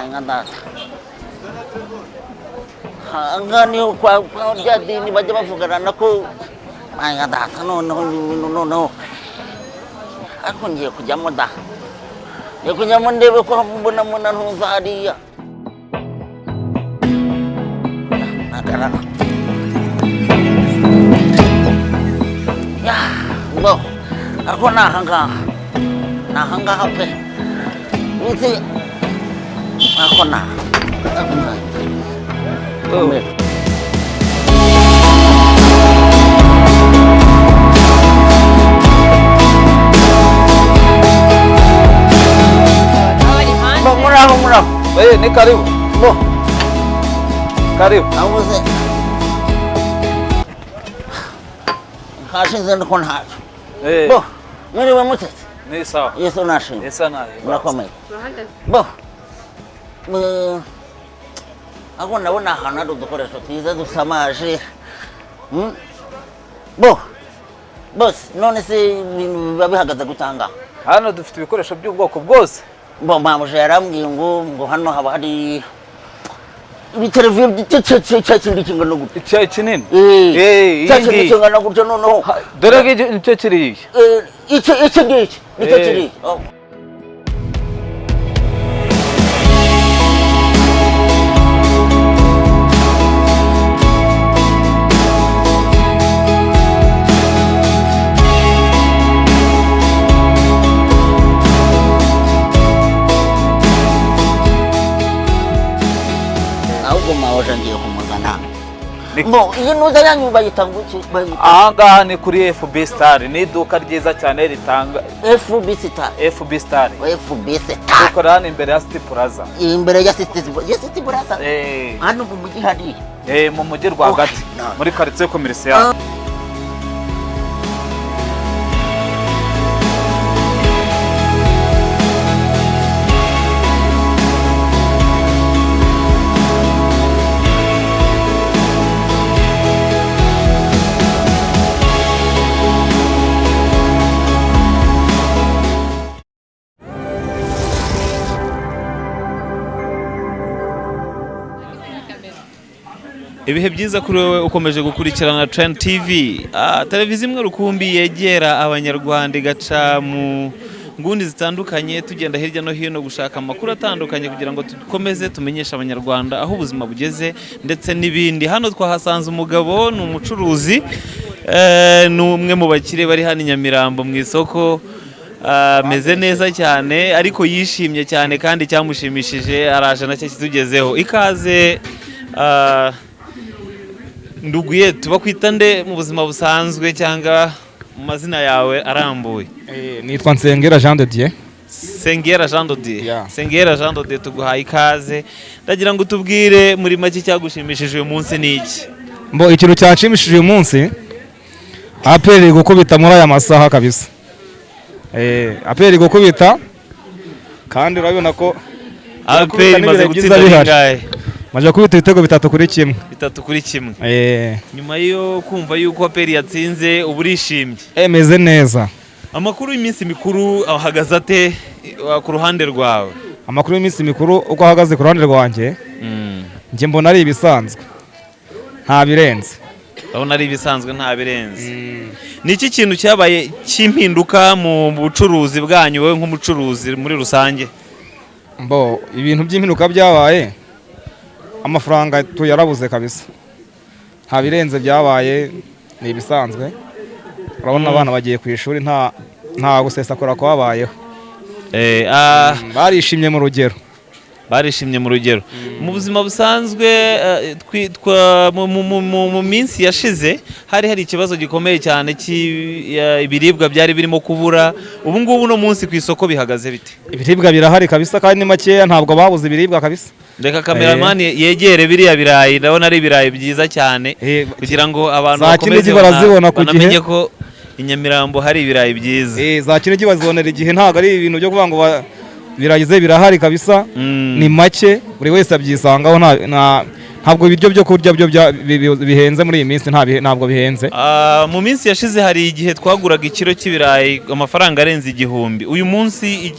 ngandata ngani kwa jadi ni bajya bavugana nako ngandata no ako ngiye kujyamo da ngiye kujyamo ndebe ko mbona ntumva hariya nagarara ya bo ako nahanga pe Iti ako na. Murah. Ni karibu. Bo. Karibu. Awuze. Kashi zenda kon hacho. Bo. Mwewe mutete. Ni sawa. Yesu nashi. Yesu nashi. Murakomeye. Bo. Ako ndabona ahantu hari udukoresho twiza dusamaje. Bo. Boss, none se biba bihagaze gutanga. Hano dufite ibikoresho by'ubwoko bwose. Bo mamuje yarambwiye ngo hano haba hari ibiteleviziyo by'icyo kingana gutya. Icyayi kinini? Icyo kingana gutya noneho. Dore icyo kiriye. Icyo ngiki. Nicyo kiriye. Ngiye kumuzana Bo iyo nuza yanyu bayitanga iki aha ni kuri FB Star ni iduka ryiza cyane ritanga FB Star FB Star dukora hano imbere ya City Plaza imbere ya City Plaza hano mu mujyi hari mu mujyi rwagati muri quartier commercial Ibihe byiza kuri wewe ukomeje gukurikirana Trend TV. Televiziyo imwe rukumbi yegera abanyarwanda igaca mu ngundi zitandukanye tugenda hirya no hino gushaka amakuru atandukanye kugira ngo dukomeze tumenyesha abanyarwanda aho ubuzima bugeze ndetse n'ibindi. Hano twahasanze umugabo ni umucuruzi n'umwe mu bakire bari hano Nyamirambo mu isoko meze neza cyane ariko yishimye cyane kandi cyamushimishije araje nacyo kitugezeho. Ikaze nduguye tubakwita nde mu buzima busanzwe cyangwa mu mazina yawe arambuye? Nitwa Nsengera Jean de Dieu. Nsengera Jean de Dieu. Nsengera Jean de Dieu tuguhaye ikaze. Ndagira ngo tubwire muri make cyagushimishije uyu munsi ni iki? Mbo ikintu cyashimishije uyu munsi aperi gukubita muri aya masaha kabisa. Aperi gukubita kandi urabona ko aperi maze gutsinda bingahe? Maje kubita ibitego 3 kuri 1. 3 kuri 1. Nyuma yo kumva yuko aperi yatsinze uburishimye. Meze neza. Amakuru y'iminsi mikuru ahagaze ate ku ruhande rwawe? Amakuru y'iminsi mikuru uko ahagaze ku ruhande rwanjye nje mbona ari ibisanzwe nta birenze. Abona ari ibisanzwe nta birenze. Niki kintu cyabaye cy'impinduka mu bucuruzi bwanyu wowe nk'umucuruzi muri rusange? Mbo ibintu by'impinduka byabaye amafaranga tuyarabuze kabisa. Nta birenze byabaye ni ibisanzwe. Urabona abana bagiye ku ishuri nta gusesakura kwabayeho. Barishimye mu rugero. Mu buzima busanzwe mu minsi yashize hari ikibazo gikomeye cyane ibiribwa byari birimo kubura. Ubu ngubu no munsi ku isoko bihagaze bite? Ibiribwa birahari kabisa kandi ni makeya ntabwo babuze ibiribwa kabisa. Reka cameraman yegere biriya birayi ndabona ari ibirayi byiza cyane kugira ngo abantu bakomeze banamenye ko Inyamirambo hari ibirayi byiza. Za Kinigi bazibonera igihe ntabwo ari ibintu byo kuvuga ngo biragize birahari kabisa. Ni make buri wese abyisangaho ntabwo ibiryo byo kurya byo bihenze muri iyi minsi ntabwo bihenze. Mu minsi yashize hari igihe twaguraga ikiro cy'ibirayi amafaranga arenze 1000. Uyu munsi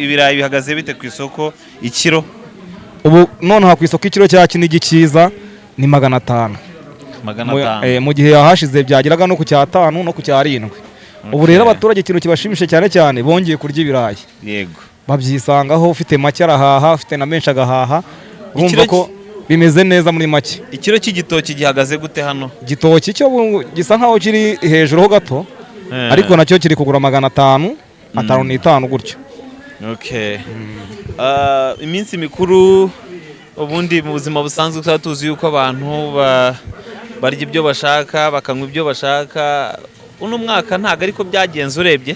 ibirayi bihagaze bite ku isoko ikiro? ubu noneho ku isoko ikiro cya kinigi cyiza ni 500. 500. Mu gihe yahashize byageraga no ku cya 5 no ku cya 7. Ubu rero abaturage ikintu kibashimishe cyane cyane bongeye kurya ibirayi. Yego. Babyisangaho, ufite make arahaha, ufite na menshi agahaha. Urumva ko bimeze neza muri make. Ikiro cy'igitoki gihagaze gute hano? Igitoki cyo gisa nkaho kiri hejuru ho gato, ariko nacyo kiri kugura 500, 5 gutyo. Okay. Iminsi mikuru ubundi mu buzima busanzwe tuba tuzi yuko abantu barya ibyo bashaka, bakanywa ibyo bashaka. Uno mwaka ntago ariko byagenze urebye?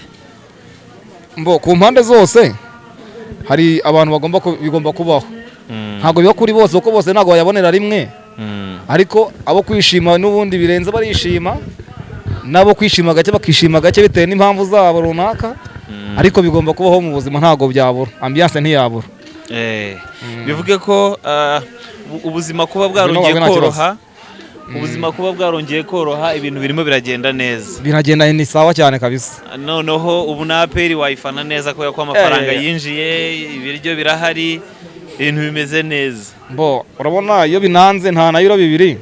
Ku mpande zose hari abantu bigomba kubaho. Ntago biba kuri bose kuko bose ntago bayabonera rimwe. Ariko abo kwishima n'ubundi birenze barishima, nabo kwishima gake bakishima gake bitewe n'impamvu zabo runaka. Ariko bigomba kubaho mu buzima, ntago byabura, ambiance ntiyabura. Bivuge ko ubuzima kuba bwarongeye koroha, ubuzima kuba bwarongeye koroha, ibintu birimo biragenda neza. Biragenda ni sawa cyane kabisa. Noneho ubu na APR wayifana neza kubera ko amafaranga yinjiye, ibiryo birahari, ibintu bimeze neza. Urabona iyo binanze nta na euro 2.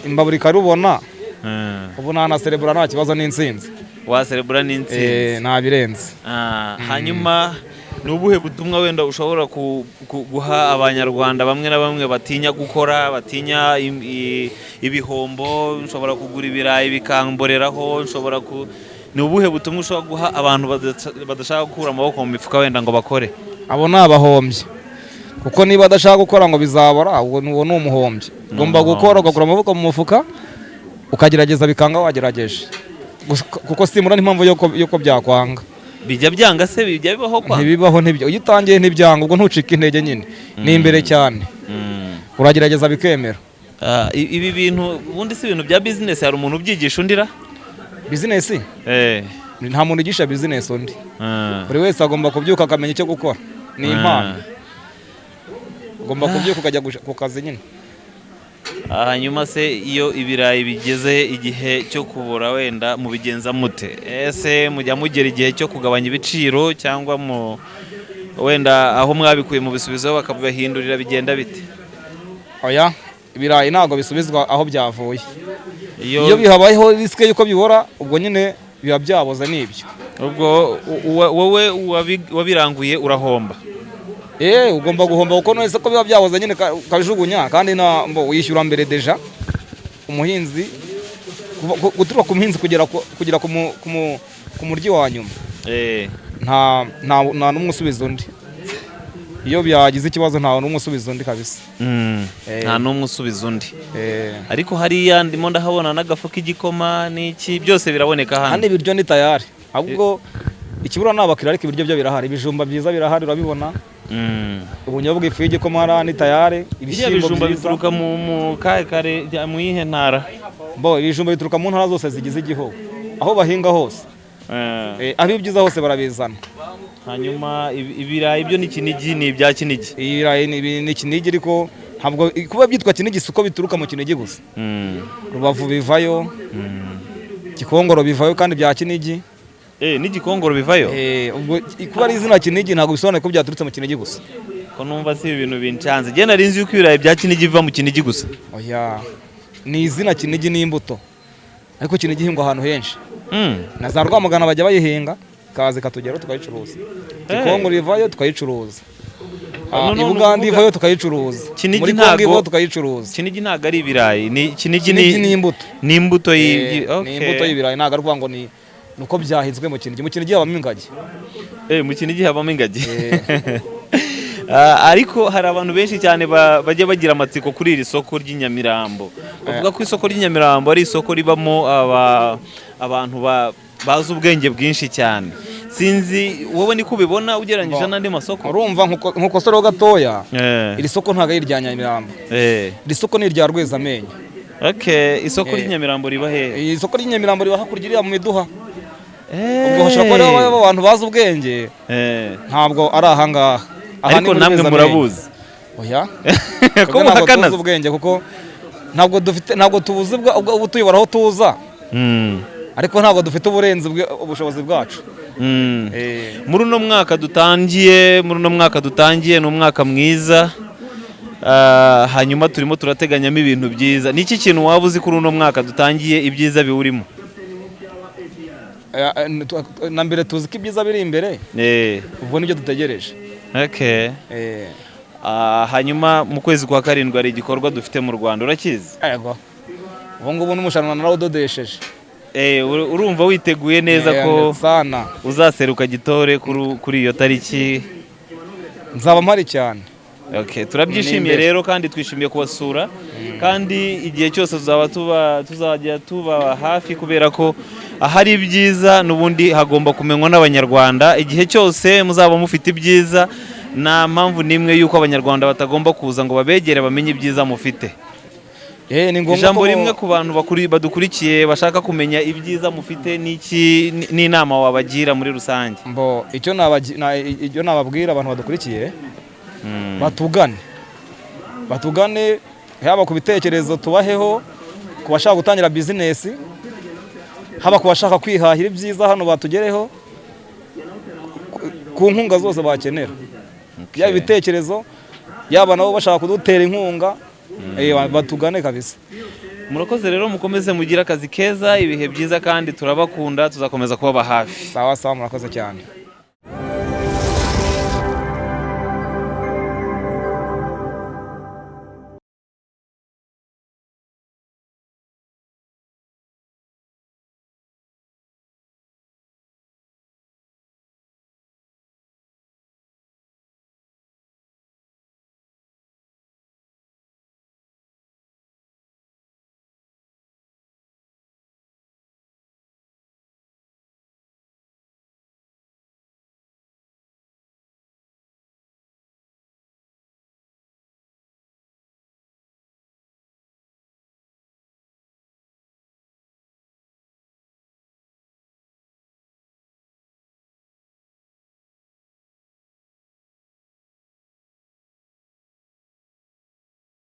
Imbaburi karubona. Ubu na celebra nta kibazo n'insinzi. Wa celebra n'insinzi. Nta birenze. Hanyuma nubuhe butumwa wenda ushobora guha abanyarwanda bamwe na bamwe batinya gukora, batinya ibihombo, ushobora kugura ibirayi bikamboreraho, ushobora nubuhe butumwa ushobora guha abantu badashaka gukura amaboko mu mifuka wenda ngo bakore? Abo ni abahombye, kuko niba adashaka gukora ngo bizabora, uwo ni umuhombye. Ugomba gukora ugakura amaboko mu mufuka ukagerageza bikanga wagerageje, kuko simura n'impamvu yuko byakwanga. Bijya byanga se bijya bibaho kwa? Ntibibaho ntibyo. Iyo utangiye ntibyanga, ubwo ntucika intege nyine. Ni imbere cyane. Uragerageza bikemera. Ibi bintu ubundi si ibintu bya business, hari umuntu ubyigisha undira? Business? Nta muntu ugisha business undi. Buri wese agomba kubyuka akamenya icyo gukora. Ni impano. Ugomba kubyuka ukajya ku kazi nyine. Hanyuma se iyo ibirayi bigeze igihe cyo kubura wenda mubigenza mute? Ese mujya mugera igihe cyo kugabanya ibiciro cyangwa wenda aho mwabikuye mu bisubizo bakabahindurira bigenda bite? Oya, ibirayi ntago bisubizwa aho byavuye. Iyo bihabayeho riske yuko bibora, ubwo nyine biba byaboze n'ibyo. Ubwo wowe wabiranguye urahomba? Ugomba guhomba kuko none ko biba byaboze nyine kajugunya, kandi wishyura mbere deja umuhinzi, guturuka ku muhinzi kugera ku muryi wa nyuma. Nta n'umwe usubiza undi. Iyo byagize ikibazo nta n'umwe usubiza undi kabisa. Nta n'umwe usubiza undi. Ariko hariya ndimo ndahabona n'agafu k'igikoma n'iki byose biraboneka hano. Hano ibiryo ni tayari, ahubwo ikibura n'abakiriya, ariko ibiryo byo birahari. Ibijumba byiza birahari, urabibona. Ubunyobwa ifu y'igikoma ni tayari. Ibijumba bituruka mu kare mu ihe ntara? Ibijumba bituruka mu ntara zose zigize igihugu, aho bahinga hose. Aho ibyiza hose barabizana. Hanyuma ibirayi byo ni Kinigi, ni ibya Kinigi? Ibirayi ni Kinigi, ariko ntabwo kuba byitwa Kinigi suko bituruka mu Kinigi gusa. Rubavu bivayo, Gikongoro bivayo kandi bya Kinigi. N'Igikongoro bivayo? Ubwo kuba ari izina Kinigi ntabwo bisobanuye ko byaturutse mu Kinigi gusa. Ko numva si ibintu bincanze. Je nari nzi yuko ibirayi bya Kinigi biva mu Kinigi gusa. Oya, ni izina Kinigi n'imbuto, ariko Kinigi ihingwa ahantu henshi. Na za Rwamagana bajya bayihinga, kaze katugeraho tukayicuruza. Gikongoro bivayo tukayicuruza. Ibuganda ivayo tukayicuruza. Muri Kongo ivayo tukayicuruza. Kinigi ntago ari ibirayi, Kinigi ni imbuto. Ni imbuto ni imbuto y'ibirayi, ntago ari ngo ni nuko byahinzwe mu Kinigi. Mu Kinigi habamo ingagi. Mu Kinigi habamo ingagi. Ariko hari abantu benshi cyane bajya bagira amatsiko kuri iri soko ry'Inyamirambo. Bavuga ko isoko ry'Inyamirambo ari isoko ribamo abantu bazi ubwenge bwinshi cyane. Sinzi wowe niko ubibona ugereranyije n'andi masoko? Urumva nkuko soro gatoya, iri soko ntago ari irya Nyamirambo. Iri soko ni irya Rwezamenyo. Isoko ry'Inyamirambo riba he? Isoko ry'Inyamirambo riba hakurya iriya mu Miduha. Ubwo hashobora kuba ari abantu bazi ubwenge, ntabwo ari ahangaha. Ariko namwe murabuzi? Oya, ko muhakana ubwenge kuko ntabwo tubuze ubwo tuyobora aho tuza. ariko ntabwo dufite ubushobozi bwacu. muri uno mwaka dutangiye ni umwaka mwiza, hanyuma turimo turateganyamo ibintu byiza. Ni iki kintu waba uzi kuri uno mwaka dutangiye ibyiza biwurimo? Na mbere tuzi ko ibyiza biri imbere, ubwo nibyo dutegereje. Okay. Hanyuma mu kwezi kwa karindwi hari igikorwa dufite mu Rwanda, urakizi? Yego, ubu ngubu n'umushanana narawudodesheje. Urumva witeguye neza ko uzaseruka Gitore kuri iyo tariki? Nzaba mpari cyane. Okay, turabyishimiye rero kandi twishimiye kubasura, kandi igihe cyose tuzajya tuba hafi, kubera ko ahari ibyiza n'ubundi hagomba kumenywa n'abanyarwanda. Igihe cyose muzaba mufite ibyiza, nta mpamvu n'imwe y'uko abanyarwanda batagomba kuza ngo babegere bamenye ibyiza mufite. Ijambo rimwe ku bantu badukurikiye bashaka kumenya ibyiza mufite n'inama wabagira muri rusange? Icyo nababwira abantu badukurikiye, batugane haba ku bitekerezo tubaheho, ku bashaka gutangira bizinesi, haba ku bashaka kwihahira ibyiza hano batugereho, ku nkunga zose bakenera, yaba ibitekerezo, yaba nabo bashaka kudutera inkunga, batugane kabisa. Murakoze rero, mukomeze mugire akazi keza, ibihe byiza, kandi turabakunda, tuzakomeza kubaba hafi. Sawa, murakoze cyane.